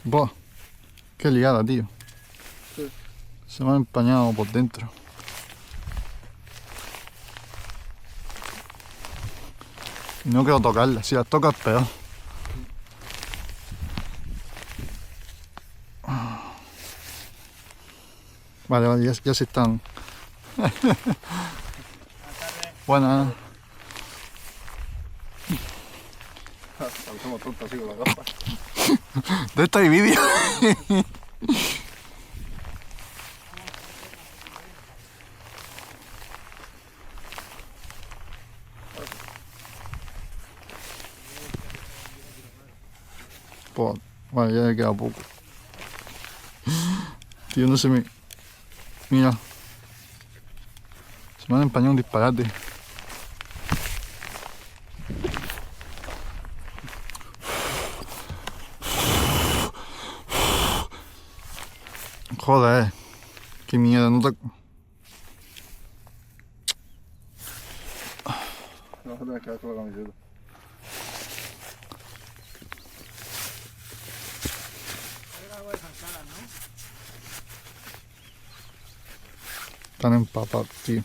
Buah, qué liada, tío. Sí. Se me ha empañado por dentro. Y no quiero tocarlas, si las tocas peor. Vale, vale, ya se están. Buenas. Parecemos tontos así con las gafas. De esto hay vídeo. Pues, vale, ya me queda poco. Tío, no se me... Mira. Se me han empañado un disparate. Joder. Qué mierda, no te... No, tienes que dar con la camiseta. Están empapados, tío.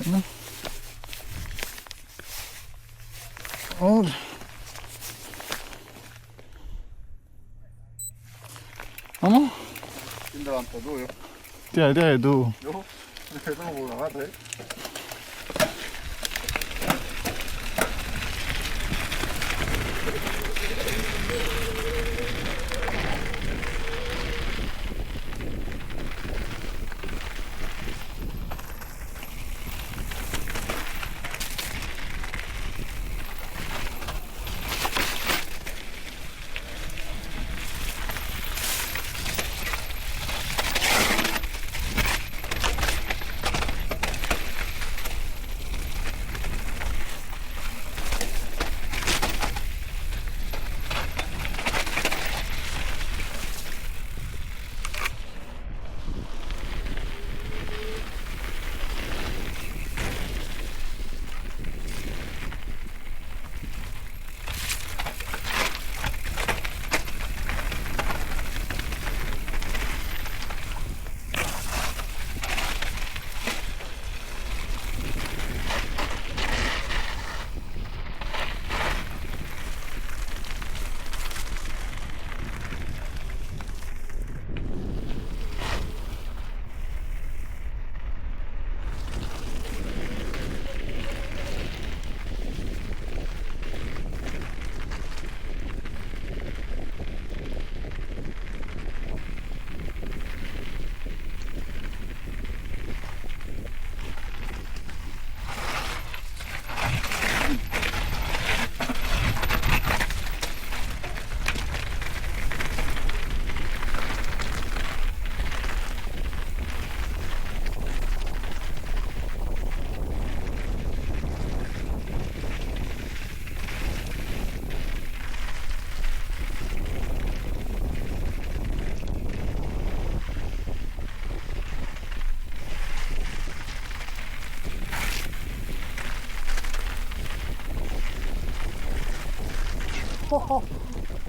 ¿No? Oh. ¿Vamos? ¿Quién te levanta tú, yo? Tírale tú. Yo, es que no puedo agarrar, ¿eh?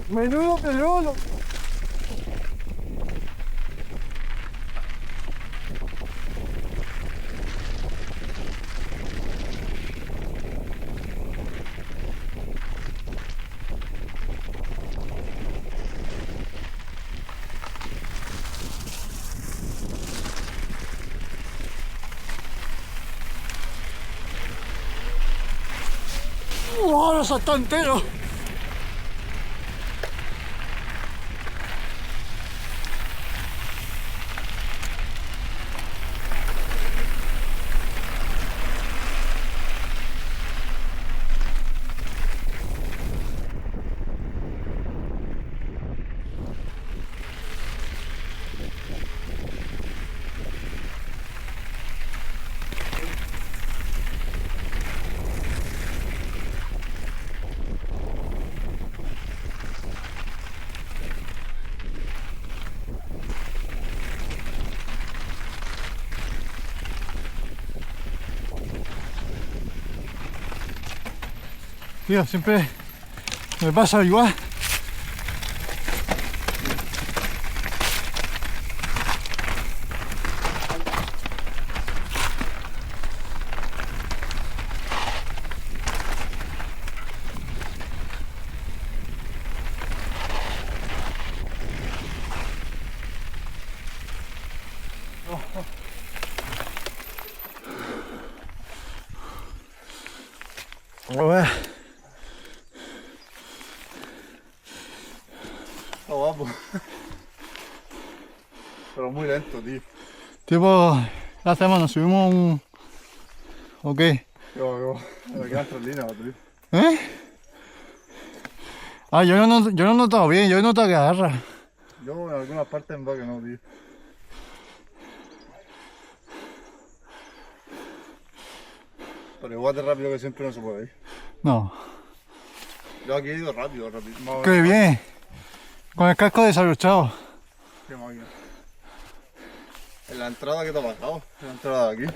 Menudo peludo. Ahora salta entero. Tío, siempre me pasa igual. Está guapo. Pero muy lento, tío. Tipo, ¿qué hacemos? ¿Nos subimos un... o qué? Me quedan 3 líneas, tío. ¿Eh? Ah, yo no he notado bien, yo he notado que agarra. Yo en algunas partes en que no, tío. Pero igual de rápido que siempre no se puede ir. No. Yo aquí he ido rápido. ¡Qué bien! Con el casco desabrochado. Qué máquina. En la entrada, ¿qué te ha pasado? En la entrada de aquí.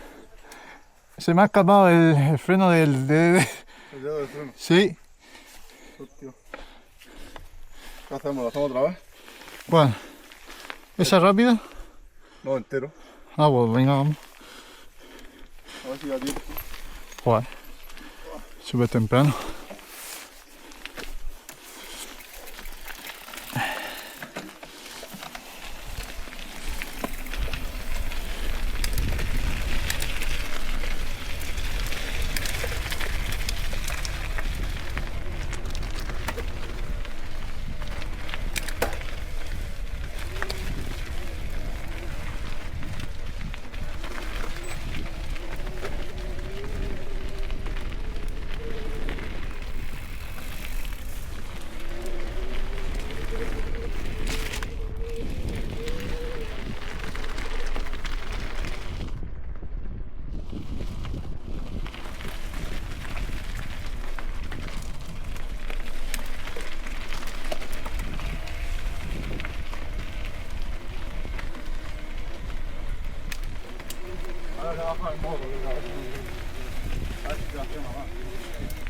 Se me ha escapado el freno del... El dedo del freno. Sí. Hostia. ¿Qué hacemos? ¿Lo hacemos otra vez? Bueno. ¿Esa rápida? No, entero. Ah, pues venga, vamos. A ver si da tiempo. Joder. Súper temprano.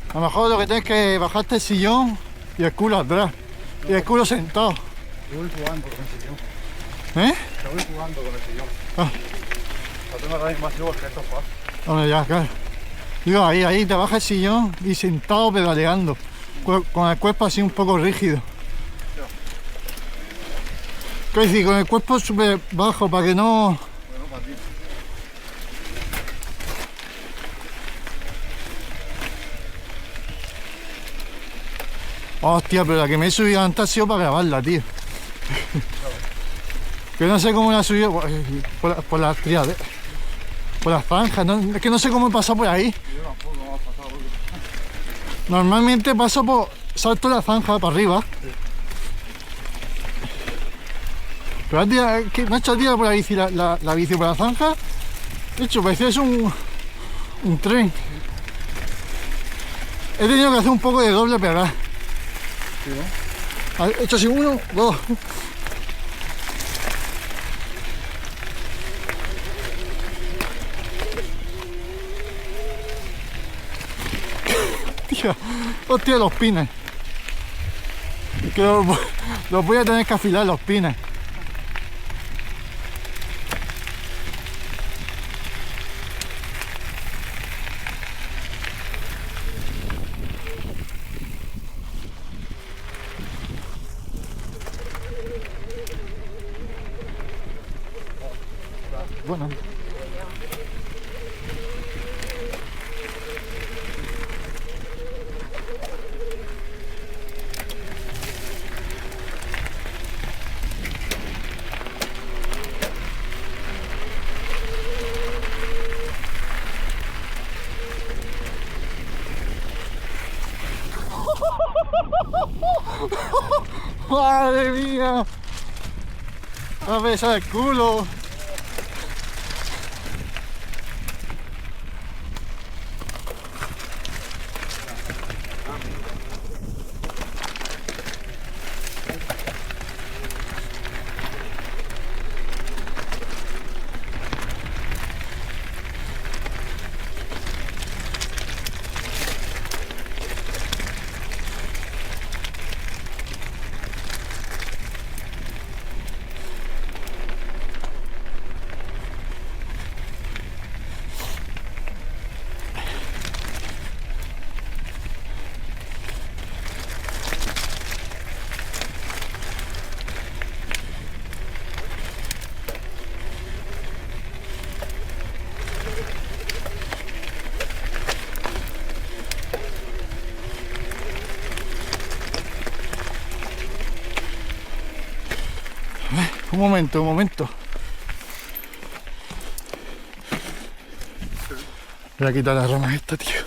A lo mejor lo que tienes que bajarte el sillón y el culo atrás. Y el culo sentado. Yo voy jugando con el sillón. ¿Eh? Yo voy jugando con el sillón. Ah. No tengo ahora mismo más igual que esto es fácil. Hombre, ya, claro. Digo, ahí te baja el sillón y sentado pedaleando. Con el cuerpo así un poco rígido. Quiero decir, con el cuerpo súper bajo para que no... Bueno, para ti. Hostia, pero la que me he subido antes ha sido para grabarla, tío. Que no sé cómo la he subido por las triades. Por las franjas, no, es que no sé cómo he pasado por ahí. Yo tampoco me ha pasado. Normalmente paso por... salto la zanja para arriba. Sí. Pero que me ha hecho tía por la bici, la bici por la zanja. De hecho, parece es un tren. He tenido que hacer un poco de doble pedal. Sí, ¿no? He hecho así 1, 2. Tío, hostia, los pines. Que los voy a tener que afilar los pines. Bueno. ¡Madre mía! ¡A besar el culo! Un momento, un momento. Voy a quitar las ramas esta, tío.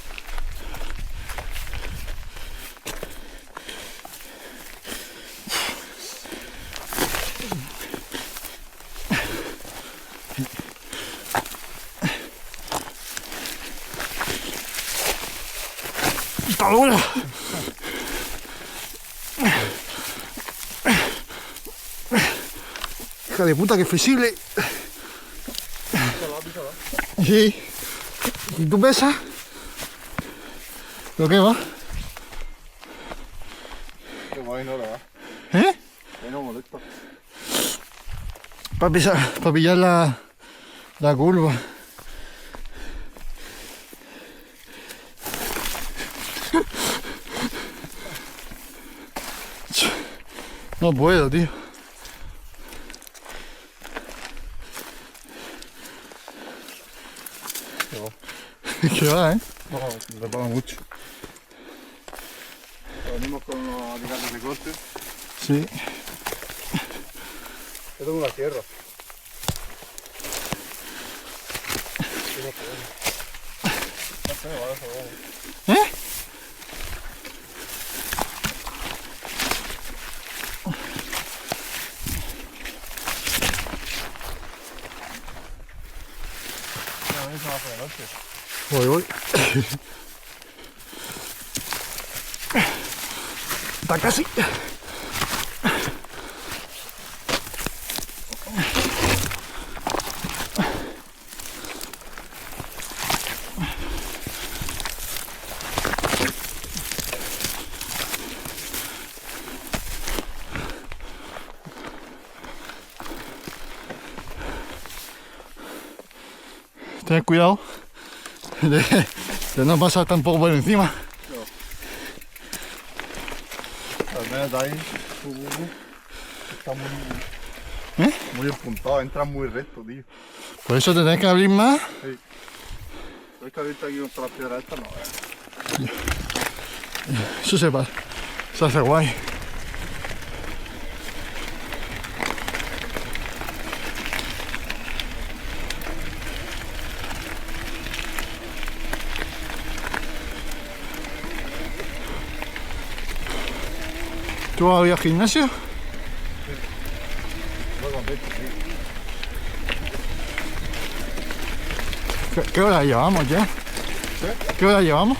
¡Está dura! Hija de puta, que flexible. Sí. ¿Y tú pesas? ¿Lo que va? Que va y no la va. ¿Eh? Ahí no molesta. Para pillar la curva. No puedo, tío. ¿Qué va, eh? No, repara mucho. Venimos con unos alicate de corte. Sí. Esto es una sierra. ¿Eh? Voy. Está casi. Ten cuidado de no pasar tampoco por encima. Al menos de ahí está muy empuntado, entra muy recto, tío. Por eso te tenés que abrir más. Sí. Es que ahorita aquí contra las piedras estas no. Eso se hace guay. ¿Tú vas a ir al gimnasio? ¿Qué hora llevamos ya? ¿Qué hora llevamos?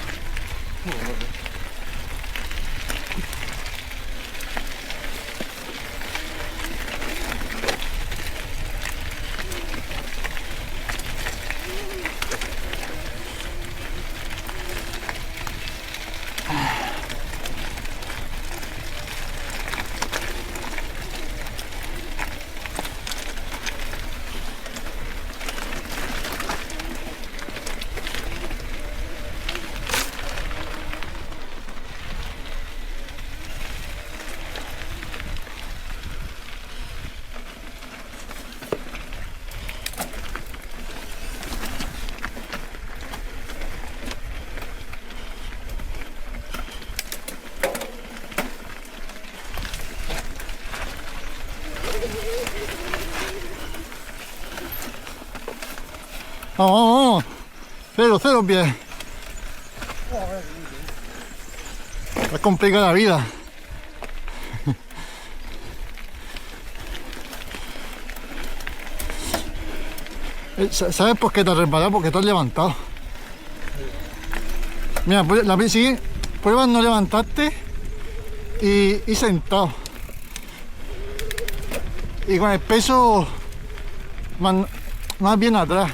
Vamos. Cero pies. Me complica la vida. ¿Sabes por qué te has resbalado? Porque te has levantado. Mira, la siguiente prueba no levantarte y sentado. Y con el peso más bien atrás.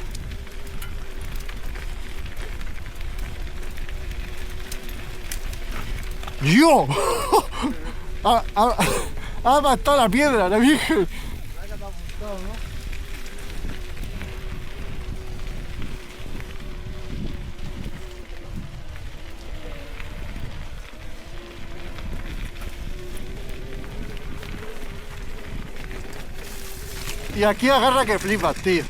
¡Yo! Ha matado la piedra, la virgen. Y aquí agarra que flipas, tío.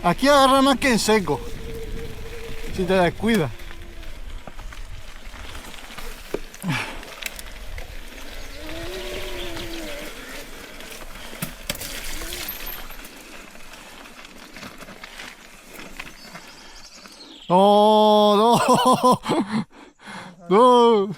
Aquí agarra más que en seco. Si te descuidas. ¡Oh, no! ¡No!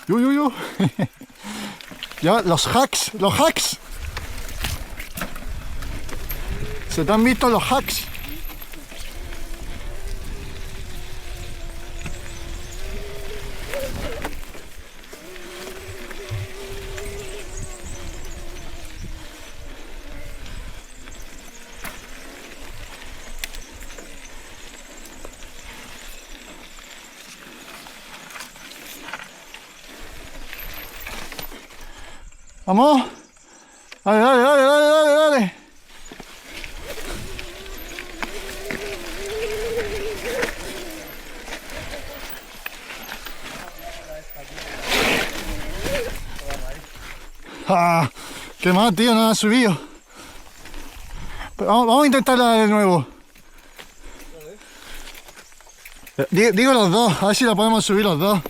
Yo. Ya, los hacks. ¿Se te han visto los hacks? Vamos. Dale. Ah, qué mal, tío, no ha subido. Pero vamos a intentarla de nuevo. Digo los dos, a ver si la podemos subir los dos.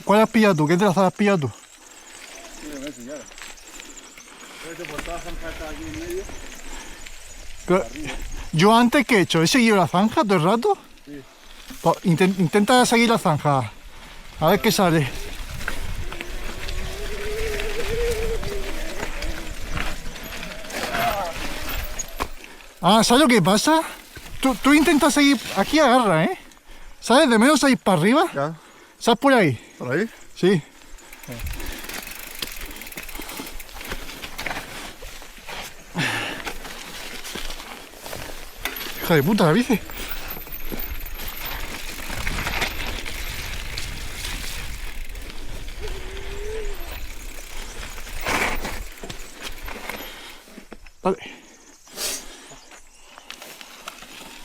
¿Cuál has pillado tú? ¿Qué traza has pillado tú? Sí, me voy a enseñar. Por toda la zanja está aquí en medio. Pero, yo antes, ¿qué he hecho? ¿He seguido la zanja todo el rato? Sí. Pues, intenta seguir la zanja. A ver qué sale. Ah, ¿sabes lo que pasa? Tú intentas seguir... Aquí agarra, ¿eh? ¿Sabes? De menos ahí para arriba. Ya. ¿Sabes por ahí? ¿Por ahí? Sí. Hija de puta, la bici. Vale.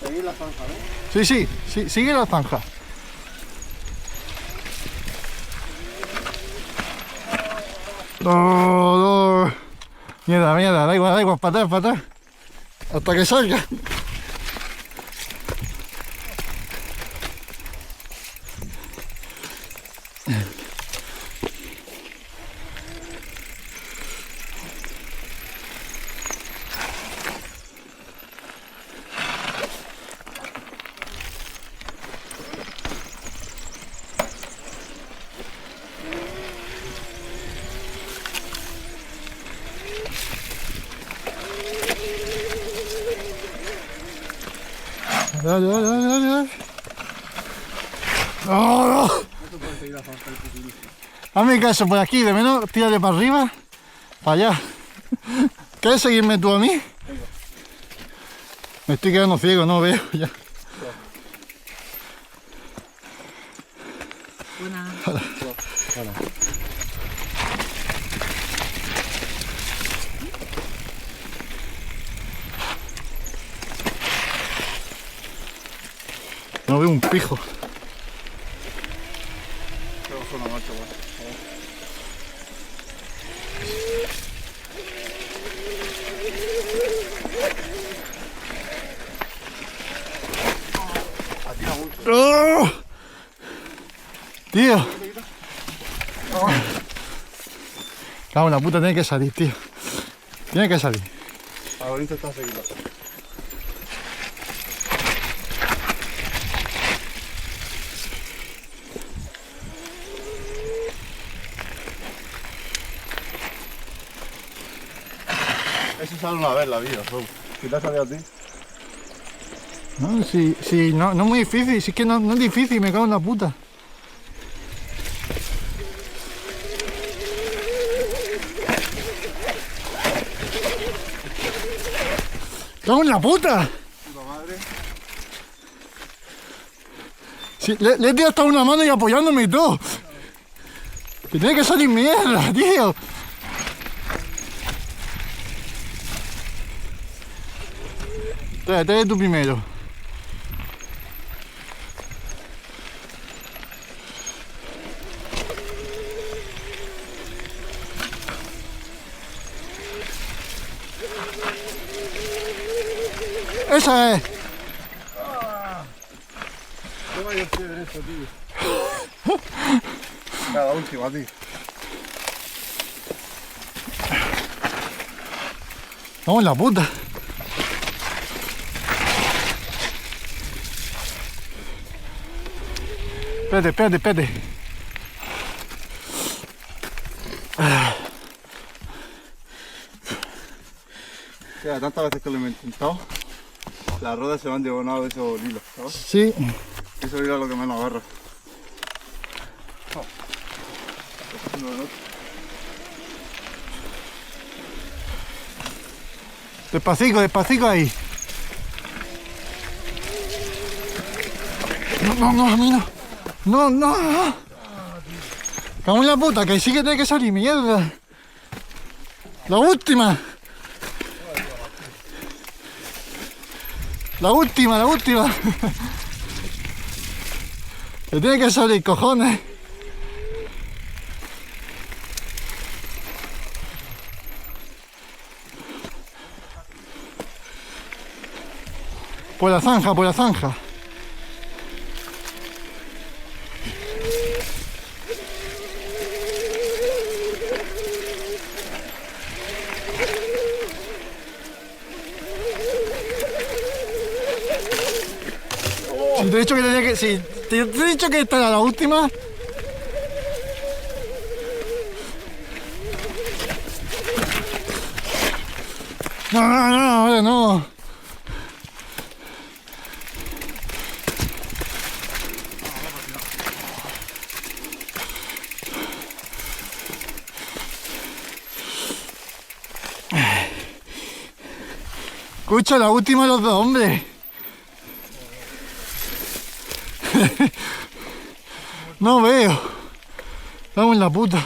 Seguir la zanja, ¿no? Sí, sigue la zanja. No. Mierda, da igual, para atrás. Hasta que salga. Dale. No. No se puede seguir la zanja, es dificilísimo. Hazme caso por aquí, de menos tírate para arriba, para allá. ¿Quieres seguirme tú a mí? Me estoy quedando ciego, no veo ya. Buenas. No veo un pijo. Creo que fue una marcha, güey. ¡Oh! Tío. Cago en la puta, tiene que salir, tío. Tiene que salir. Ahorita está seguido. Eso sale una vez en la vida, solo. Si te ha salido a ti. No, si no, no es muy difícil, si es que no es difícil, me cago en la puta. ¡Cago en la puta! Puta madre. Sí, le he tirado hasta una mano y apoyándome y todo. Que tiene que salir mierda, tío. Espérate tú primero. Esa es. ¿Qué vaya a hacer eso, tío? Cada última, tío. Vamos en la puta. Espérate. Mira, tantas veces que lo he intentado, las ruedas se van de de esos hilos, ¿sabes? Sí. Eso es lo que menos agarra. Despacito ahí. No, a mí no. No. Cago en la puta, que sí que tiene que salir, mierda. La última. Que tiene que salir, cojones. Por la zanja. Si te he dicho que tenía que... Si te he dicho que esta era la última... No. Escucha, la última de los dos, hombre. No veo. Vamos en la puta.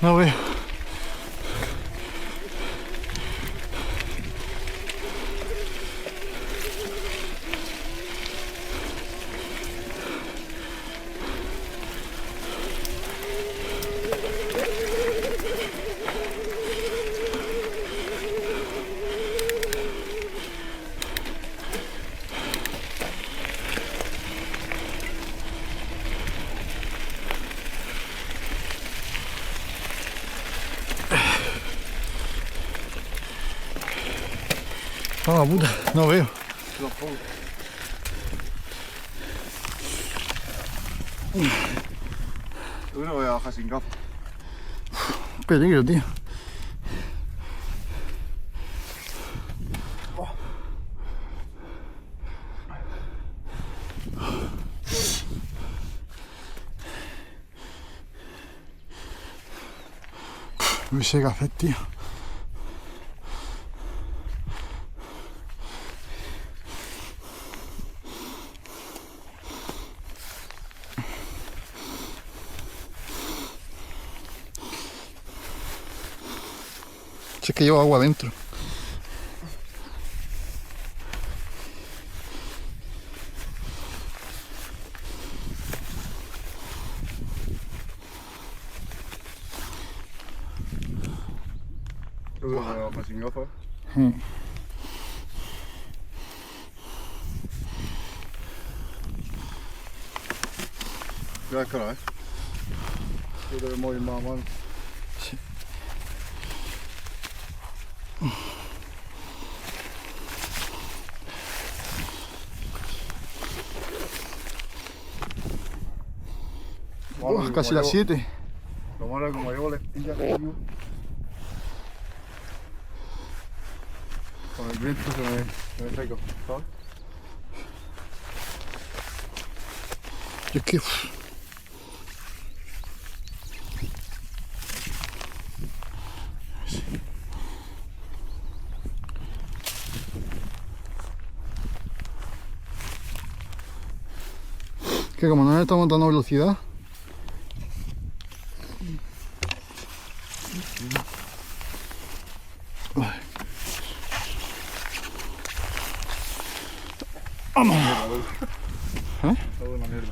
No veo. Vamos, puta, no veo. Yo no voy a bajar sin gafas. Peligro, tío. No sé qué hacer, tío. Si es que llevo agua adentro. Cuidado que no, yo debemos ir más a mano. Sí. Casi las 7. Lo malo es como llevo la espilla conmigo. Con el viento se me seca, ¿sabes? Yo es que... Que como no le estamos dando velocidad. Vamos. ¿Eh? Todo una mierda.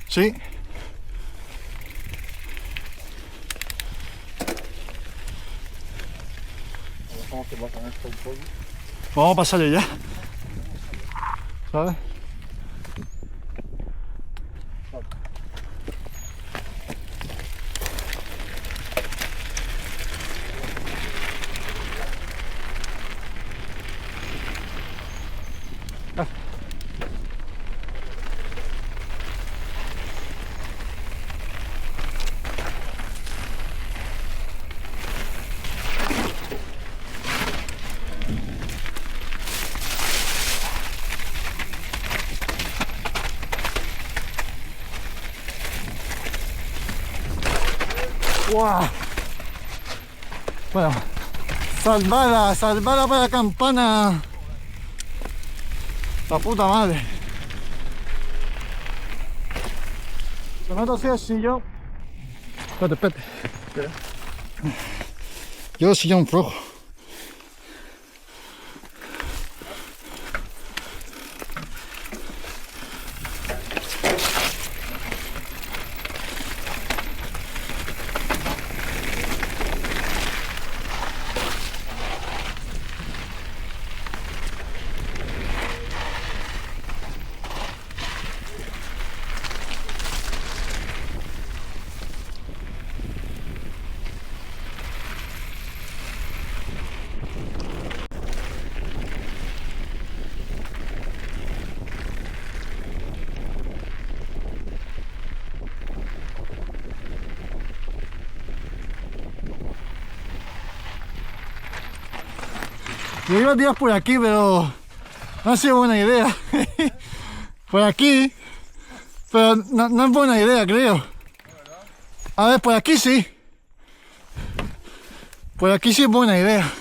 Sí. ¿Cómo se pasa en esto un poco? Vamos a pasarle ya. ¿Sabes? ¡Wow! Bueno, salvada, salvada para la campana. La puta madre. Se me ha torcido el sillón. Espérate, espérate. ¿Qué? Yo el sillón flojo. Yo iba a tirar por aquí, pero no ha sido buena idea. Por aquí, pero no es buena idea, creo. A ver, por aquí sí. Por aquí sí es buena idea.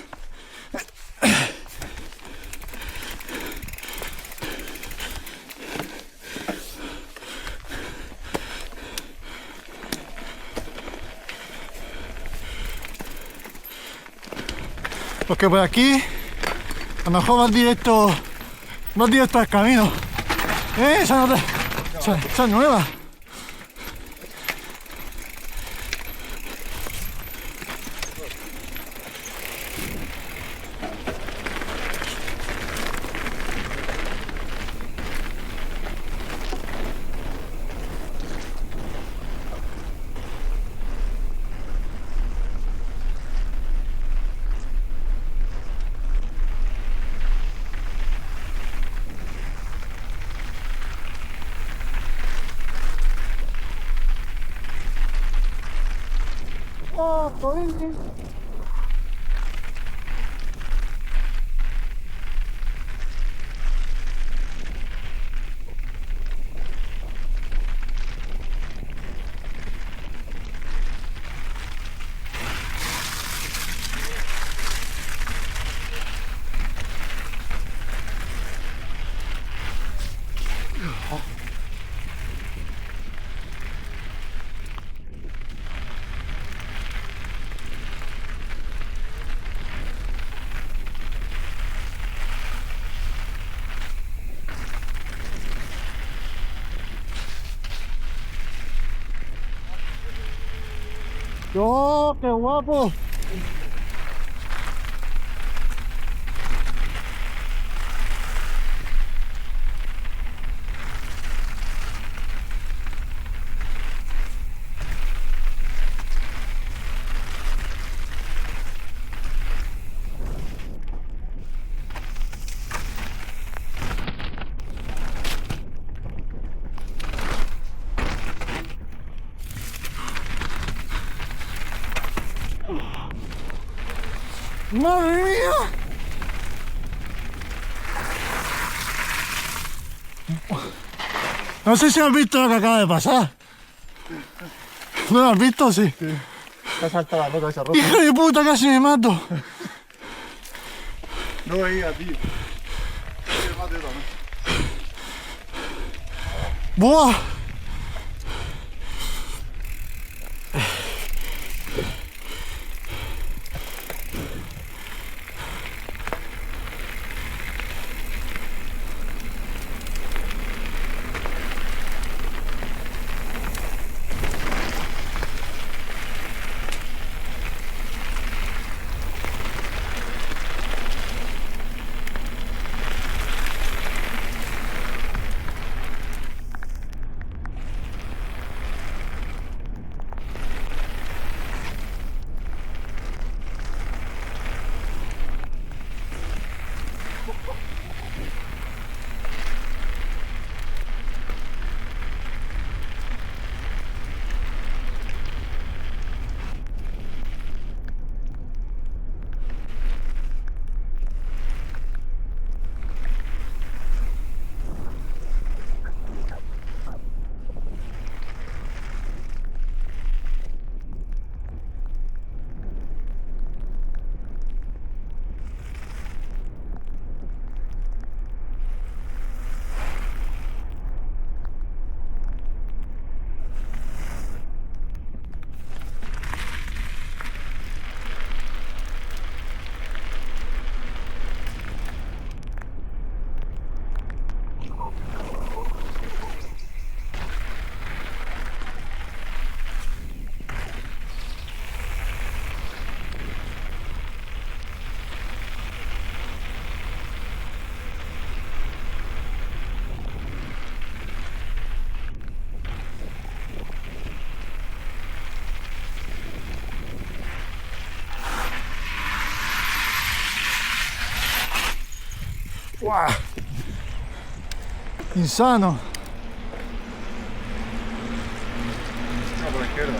Porque por aquí a lo mejor vas directo al camino. Esa no te, esa es nueva. Oh, joder. ¡Oh, qué guapo! ¡Madre mía! No sé si has visto lo que acaba de pasar. ¿No lo has visto? Sí. Te ha saltado la roca esa roca. ¡Hijo de puta, casi me mato! No veía, tío. ¡Buah! ¡Guau! Insano. No, por la izquierda.